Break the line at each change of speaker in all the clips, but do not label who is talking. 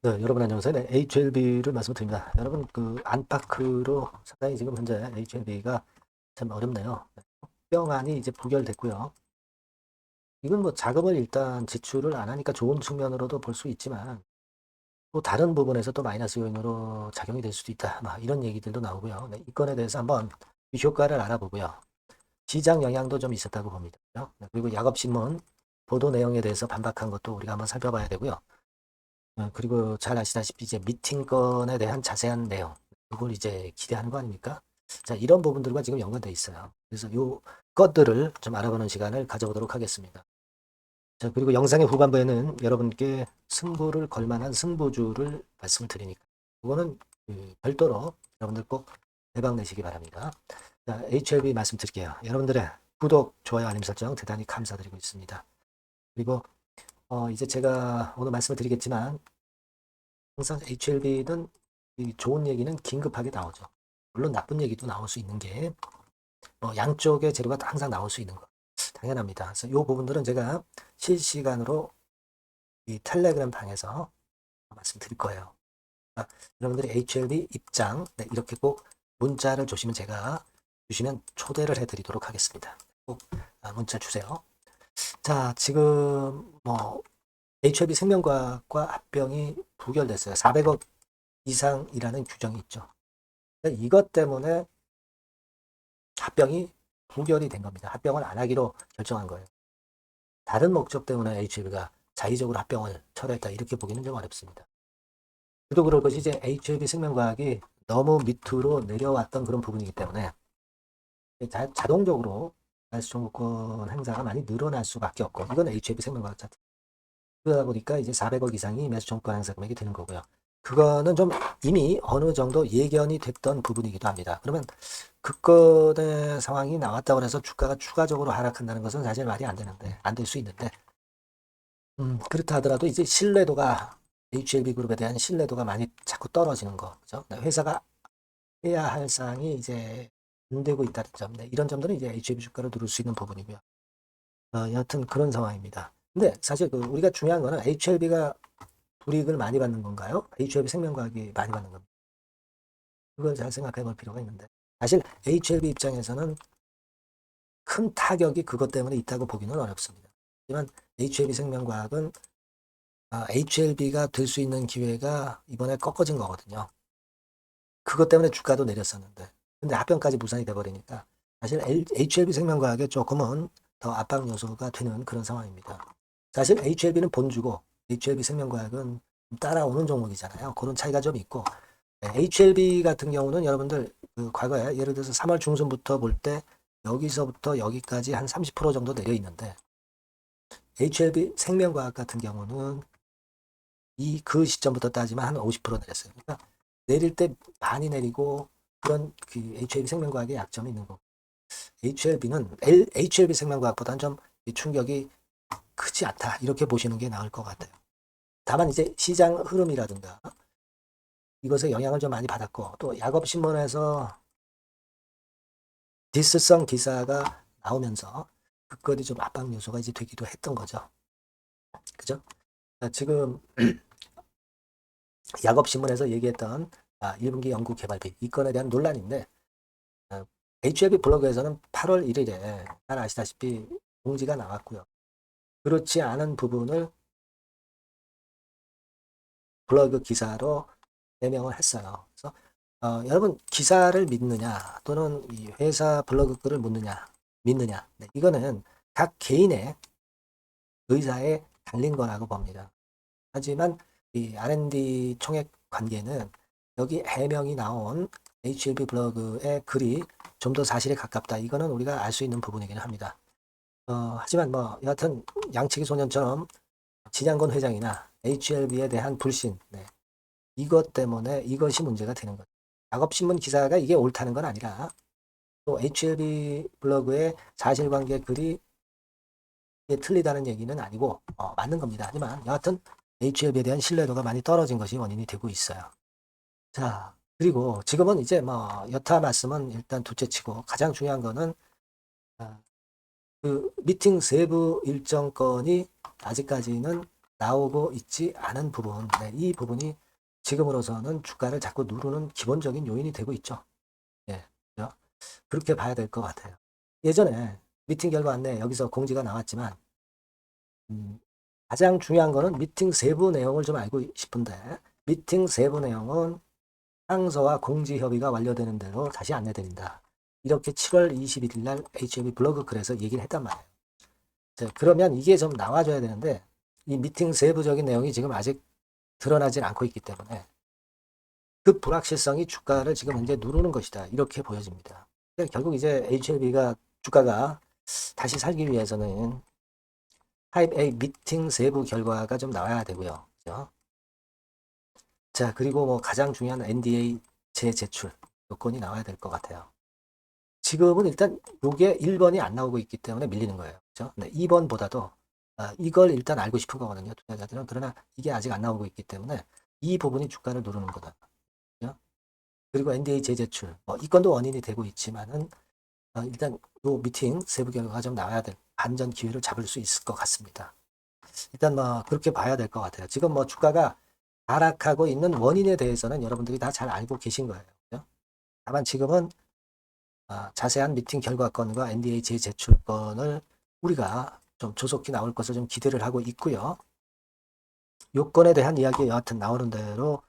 네, 여러분 안녕하세요. 네, HLB를 말씀드립니다. 여러분 그 안팎으로 상당히 지금 현재 HLB가 참 어렵네요. 병안이 이제 부결됐고요. 이건 뭐 자금을 일단 지출을 안 하니까 좋은 측면으로도 볼 수 있지만 또 다른 부분에서 또 마이너스 요인으로 작용이 될 수도 있다. 막 이런 얘기들도 나오고요. 네, 이 건에 대해서 한번 이 효과를 알아보고요. 시장 영향도 좀 있었다고 봅니다. 네, 그리고 야곱신문 보도 내용에 대해서 반박한 것도 우리가 한번 살펴봐야 되고요. 그리고 잘 아시다시피 이제 미팅 건에 대한 자세한 내용, 이걸 이제 기대하는 거 아닙니까? 자, 이런 부분들과 지금 연관돼 있어요. 그래서 요 것들을 좀 알아보는 시간을 가져보도록 하겠습니다. 자, 그리고 영상의 후반부에는 여러분께 승부를 걸 만한 승부주를 말씀을 드리니까, 그거는 별도로 여러분들 꼭 대박 내시기 바랍니다. 자, HLB 말씀드릴게요. 여러분들의 구독, 좋아요, 알림 설정 대단히 감사드리고 있습니다. 그리고 이제 제가 오늘 말씀을 드리겠지만, 항상 HLB는 좋은 얘기는 긴급하게 나오죠. 물론 나쁜 얘기도 나올 수 있는 게 양쪽의 재료가 항상 나올 수 있는 거 당연합니다. 그래서 이 부분들은 제가 실시간으로 이 텔레그램 방에서 말씀드릴 거예요. 그러니까 여러분들이 HLB 입장 이렇게 꼭 문자를 주시면 초대를 해드리도록 하겠습니다. 꼭 문자 주세요. 자, 지금 HLB 생명과학과 합병이 부결됐어요. 400억 이상이라는 규정이 있죠. 이것 때문에 합병이 부결이 된 겁니다. 합병을 안 하기로 결정한 거예요. 다른 목적 때문에 HLB가 자의적으로 합병을 철회했다 이렇게 보기는 좀 어렵습니다. 그도 그럴 것이 이제 HLB 생명과학이 너무 밑으로 내려왔던 그런 부분이기 때문에 자동적으로 가시청구권 행사가 많이 늘어날 수밖에 없고 이건 HLB 생명과학 자체. 그러다 보니까 이제 400억 이상이 매수청구권 행사 금액이 되는 거고요. 그거는 좀 이미 어느 정도 예견이 됐던 부분이기도 합니다. 그러면 그건의 상황이 나왔다고 해서 주가가 추가적으로 하락한다는 것은 사실 말이 안 되는데, 안 될 수 있는데, 그렇다 하더라도 이제 신뢰도가, HLB 그룹에 대한 신뢰도가 많이 자꾸 떨어지는 거, 그죠? 회사가 해야 할 사항이 이제 안 되고 있다는 점, 이런 점들은 이제 HLB 주가를 누를 수 있는 부분이고요. 여하튼 그런 상황입니다. 근데 사실 우리가 중요한 거는 HLB가 불이익을 많이 받는 건가요? HLB 생명과학이 많이 받는 겁니다. 그걸 잘 생각해 볼 필요가 있는데. 사실 HLB 입장에서는 큰 타격이 그것 때문에 있다고 보기는 어렵습니다. 하지만 HLB 생명과학은 HLB가 될 수 있는 기회가 이번에 꺾어진 거거든요. 그것 때문에 주가도 내렸었는데. 근데 합병까지 무산이 돼버리니까 사실 HLB 생명과학에 조금은 더 압박 요소가 되는 그런 상황입니다. 사실 HLB는 본주고 HLB 생명과학은 따라오는 종목이잖아요. 그런 차이가 좀 있고 HLB 같은 경우는 여러분들 과거에 예를 들어서 3월 중순부터 볼 때 여기서부터 여기까지 한 30% 정도 내려 있는데 HLB 생명과학 같은 경우는 그 시점부터 따지면 한 50% 내렸어요. 그러니까 내릴 때 많이 내리고 그런 그 HLB 생명과학의 약점이 있는 거고 HLB는 HLB 생명과학보다는 좀 충격이 크지 않다 이렇게 보시는 게 나을 것 같아요. 다만 이제 시장 흐름이라든가 이것에 영향을 좀 많이 받았고 또 야곱신문에서 디스성 기사가 나오면서 그것이 좀 압박 요소가 이제 되기도 했던 거죠. 그죠? 지금 야곱신문에서 얘기했던 1분기 연구 개발비 이 건에 대한 논란인데 HLB 블로그에서는 8월 1일에 잘 아시다시피 공지가 나왔고요. 그렇지 않은 부분을 블로그 기사로 해명을 했어요. 그래서 여러분 기사를 믿느냐 또는 이 회사 블로그 글을 믿느냐 이거는 각 개인의 의사에 달린 거라고 봅니다. 하지만 이 R&D 총액 관계는 여기 해명이 나온 HLB 블로그의 글이 좀 더 사실에 가깝다. 이거는 우리가 알 수 있는 부분이긴 합니다. 하지만 여하튼 양치기 소년처럼 진양건 회장이나 HLB에 대한 불신, 이것 때문에 이것이 문제가 되는 거죠. 작업신문 기사가 이게 옳다는 건 아니라 또 HLB 블로그의 사실관계 글이 틀리다는 얘기는 아니고 맞는 겁니다. 하지만 여하튼 HLB에 대한 신뢰도가 많이 떨어진 것이 원인이 되고 있어요. 자, 그리고 지금은 이제 여타 말씀은 일단 둘째치고 가장 중요한 거는 그 미팅 세부 일정 건이 아직까지는 나오고 있지 않은 부분, 네, 이 부분이 지금으로서는 주가를 자꾸 누르는 기본적인 요인이 되고 있죠. 예, 그죠? 그렇게 봐야 될 것 같아요. 예전에 미팅 결과 안내 여기서 공지가 나왔지만 음, 가장 중요한 거는 미팅 세부 내용을 좀 알고 싶은데 미팅 세부 내용은 상서와 공지 협의가 완료되는 대로 다시 안내드린다. 이렇게 7월 21일 날 HLB 블로그 글에서 얘기를 했단 말이에요. 자, 그러면 이게 좀 나와줘야 되는데 이 미팅 세부적인 내용이 지금 아직 드러나질 않고 있기 때문에 그 불확실성이 주가를 지금 현재 누르는 것이다. 이렇게 보여집니다. 결국 이제 HLB가 주가가 다시 살기 위해서는 타입 A 미팅 세부 결과가 좀 나와야 되고요. 그죠? 자, 그리고 뭐 가장 중요한 NDA 재제출 요건이 나와야 될 것 같아요. 지금은 일단 요게 1번이 안 나오고 있기 때문에 밀리는 거예요. 그죠? 근데 2번보다도 이걸 일단 알고 싶은 거거든요. 투자자들은. 그러나 이게 아직 안 나오고 있기 때문에 이 부분이 주가를 누르는 거다. 그죠? 그리고 NDA 재제출. 이 건도 원인이 되고 있지만은 일단 요 미팅 세부 결과가 좀 나와야 될 반전 기회를 잡을 수 있을 것 같습니다. 일단 뭐 그렇게 봐야 될 것 같아요. 지금 뭐 주가가 하락하고 있는 원인에 대해서는 여러분들이 다 잘 알고 계신 거예요. 그죠? 다만 지금은 자세한 미팅 결과건과 NDA 재제출건을 우리가 좀 조속히 나올 것을 좀 기대를 하고 있고요. 요건에 대한 이야기 여하튼 나오는 대로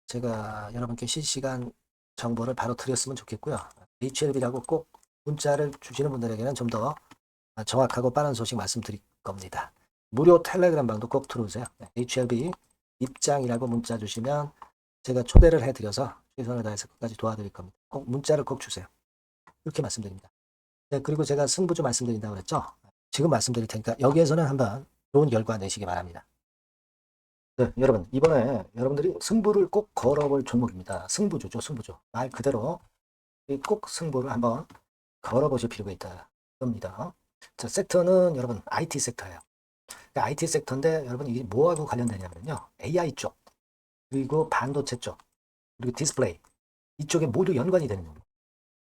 제가 여러분께 실시간 정보를 바로 드렸으면 좋겠고요. HLB라고 꼭 문자를 주시는 분들에게는 좀 더 정확하고 빠른 소식 말씀드릴 겁니다. 무료 텔레그램 방도 꼭 들어오세요. HLB 입장이라고 문자 주시면 제가 초대를 해드려서 최선을 다해서 끝까지 도와드릴 겁니다. 꼭 문자를 꼭 주세요. 이렇게 말씀드립니다. 네, 그리고 제가 승부주 말씀드린다고 그랬죠? 지금 말씀드릴 테니까 여기에서는 한번 좋은 결과 내시기 바랍니다. 네, 여러분 이번에 여러분들이 승부를 꼭 걸어볼 종목입니다. 승부주죠, 승부주. 말 그대로 꼭 승부를 한번 걸어보실 필요가 있다. 겁니다. 자, 섹터는 여러분 IT 섹터예요. 그러니까 IT 섹터인데 여러분 이게 뭐하고 관련되냐면요. AI 쪽, 그리고 반도체 쪽, 그리고 디스플레이 이쪽에 모두 연관이 되는 거예요.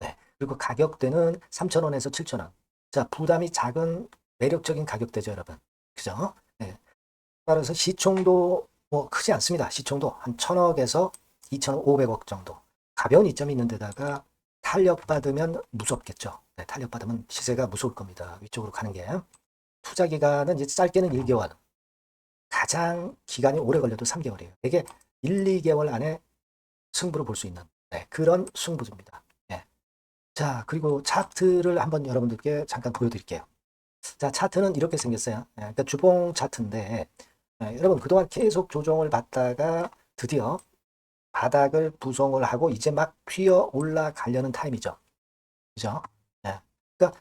네. 그리고 가격대는 3,000원에서 7,000원. 자, 부담이 작은 매력적인 가격대죠, 여러분. 그죠? 네. 따라서 시총도 뭐 크지 않습니다. 시총도 한 1,000억에서 2,500억 정도. 가벼운 이점이 있는 데다가 탄력받으면 무섭겠죠. 네, 탄력받으면 시세가 무서울 겁니다. 위쪽으로 가는 게. 투자 기간은 이제 짧게는 1개월. 가장 기간이 오래 걸려도 3개월이에요. 이게 1, 2개월 안에 승부를 볼 수 있는 그런 승부입니다. 네. 자, 그리고 차트를 한번 여러분들께 잠깐 보여드릴게요. 자, 차트는 이렇게 생겼어요. 그러니까 주봉 차트인데 여러분 그동안 계속 조정을 받다가 드디어 바닥을 부송을 하고 이제 막 튀어 올라가려는 타임이죠. 그죠? 예. 그러니까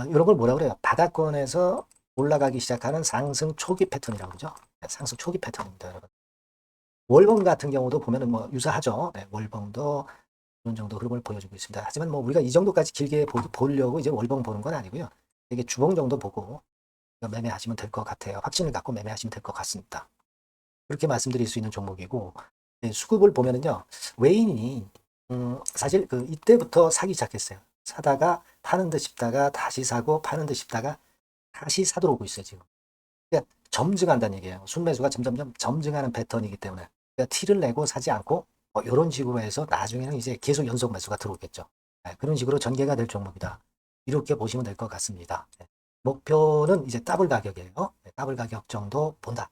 이런 걸 뭐라 그래요? 바닥권에서 올라가기 시작하는 상승 초기 패턴이라고 그러죠. 상승 초기 패턴입니다, 여러분. 월봉 같은 경우도 보면은 뭐 유사하죠. 네, 월봉도 이런 정도 흐름을 보여주고 있습니다. 하지만 뭐 우리가 이 정도까지 길게 보려고 이제 월봉 보는 건 아니고요. 이게 주봉 정도 보고 매매하시면 될 것 같아요. 확신을 갖고 매매하시면 될 것 같습니다. 그렇게 말씀드릴 수 있는 종목이고 네, 수급을 보면은요. 외인이 사실 그 이때부터 사기 시작했어요. 사다가 파는 듯 싶다가 다시 사고 파는 듯 싶다가 다시 사도록 오고 있어요, 지금. 그러니까 점증한다는 얘기예요. 순매수가 점점점 점증하는 패턴이기 때문에 그러니까 티를 내고 사지 않고 이런 식으로 해서 나중에는 이제 계속 연속 매수가 들어오겠죠. 네, 그런 식으로 전개가 될 종목이다. 이렇게 보시면 될 것 같습니다. 네, 목표는 이제 더블 가격이에요. 네, 더블 가격 정도 본다.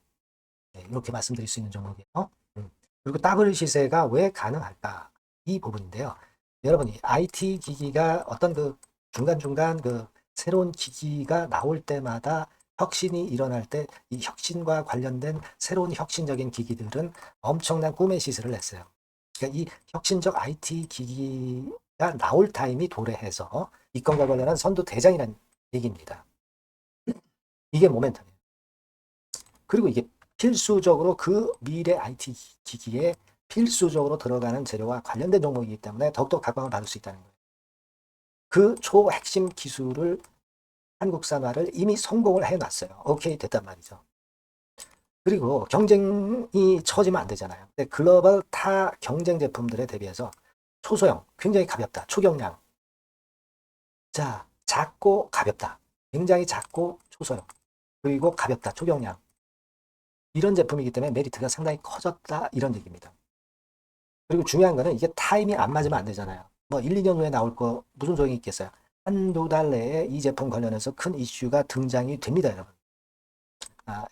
네, 이렇게 말씀드릴 수 있는 종목이에요. 그리고 더블 시세가 왜 가능할까? 이 부분인데요. 여러분, 이 IT 기기가 어떤 그 중간중간 그 새로운 기기가 나올 때마다 혁신이 일어날 때 이 혁신과 관련된 새로운 혁신적인 기기들은 엄청난 꿈의 시세를 냈어요. 그러니까 이 혁신적 IT 기기가 나올 타임이 도래해서 이 건과 관련한 선두 대장이라는 얘기입니다. 이게 모멘텀이에요. 그리고 이게 필수적으로 그 미래 IT 기기에 필수적으로 들어가는 재료와 관련된 종목이기 때문에 더욱더 각광을 받을 수 있다는 거예요. 그 초핵심 기술을 한국산화를 이미 성공을 해놨어요. 오케이 됐단 말이죠. 그리고 경쟁이 처지면 안 되잖아요. 근데 글로벌 타 경쟁 제품들에 대비해서 초소형, 굉장히 가볍다. 초경량. 자, 작고 가볍다. 굉장히 작고 초소형. 그리고 가볍다. 초경량. 이런 제품이기 때문에 메리트가 상당히 커졌다 이런 얘기입니다. 그리고 중요한 거는 이게 타이밍 안 맞으면 안 되잖아요. 뭐 1, 2년 후에 나올 거 무슨 소용이 있겠어요. 한두 달 내에 이 제품 관련해서 큰 이슈가 등장이 됩니다, 여러분.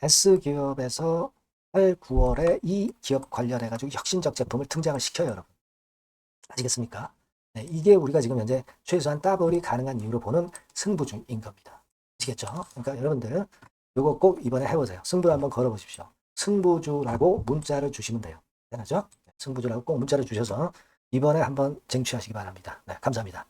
S기업에서 8, 9월에 이 기업 관련해가지고 혁신적 제품을 등장을 시켜요, 여러분. 아시겠습니까? 네, 이게 우리가 지금 현재 최소한 더블이 가능한 이유로 보는 승부주인 겁니다. 아시겠죠? 그러니까 여러분들 요거 꼭 이번에 해보세요. 승부 한번 걸어보십시오. 승부주라고 문자를 주시면 돼요. 되나죠? 승부주라고 꼭 문자를 주셔서 이번에 한번 쟁취하시기 바랍니다. 네, 감사합니다.